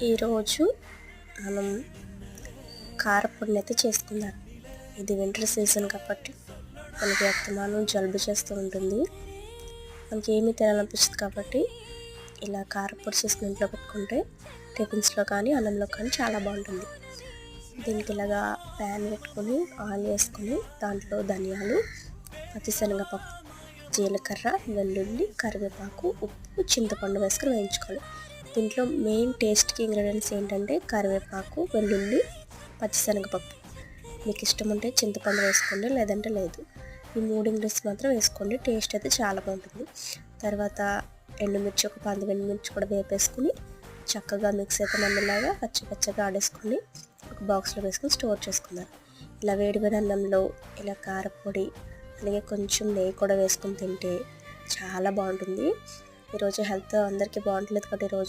ఈరోజు మనం కారపొడిని అయితే చేసుకుందాం. ఇది వింటర్ సీజన్ కాబట్టి మనకి అస్తమానం జలుబు చేస్తూ ఉంటుంది. మనకి ఏమీ తినాలనిపిస్తుంది కాబట్టి ఇలా కారపొడి చేసుకుని ఇంట్లో పెట్టుకుంటే టిఫిన్స్లో కానీ అన్నంలో కానీ చాలా బాగుంటుంది. దీనికి ఇలాగా ప్యాన్ పెట్టుకొని ఆయిల్ వేసుకొని దాంట్లో ధనియాలు, పచ్చిశనగపప్పు, జీలకర్ర, వెల్లుల్లి, కరివేపాకు, ఉప్పు, చింతపండు వేసుకొని వేయించుకోవాలి. దీంట్లో మెయిన్ టేస్ట్కి ఇంగ్రీడియంట్స్ ఏంటంటే కరివేపాకు, వెల్లుల్లి, పచ్చిశనగపప్పు. మీకు ఇష్టం ఉంటే చింతపండు వేసుకోండి, లేదంటే లేదు. ఈ 3 ఇంగ్రీడియంట్స్ మాత్రం వేసుకోండి. టేస్ట్ అయితే చాలా బాగుంటుంది. తర్వాత ఎండుమిర్చి, ఒక 10 ఎండుమిర్చి కూడా వేపేసుకుని చక్కగా మిక్స్ అయితే నమ్మలాగా పచ్చగా ఆడేసుకొని ఒక బాక్స్లో వేసుకొని స్టోర్ చేసుకుందాం. ఇలా వేడివేడి అన్నంలో ఇలా కారపొడి అలాగే కొంచెం నెయ్యి కూడా వేసుకొని తింటే చాలా బాగుంటుంది. ఈరోజు హెల్త్ అందరికీ బాగుంటలేదు కాబట్టి ఈరోజు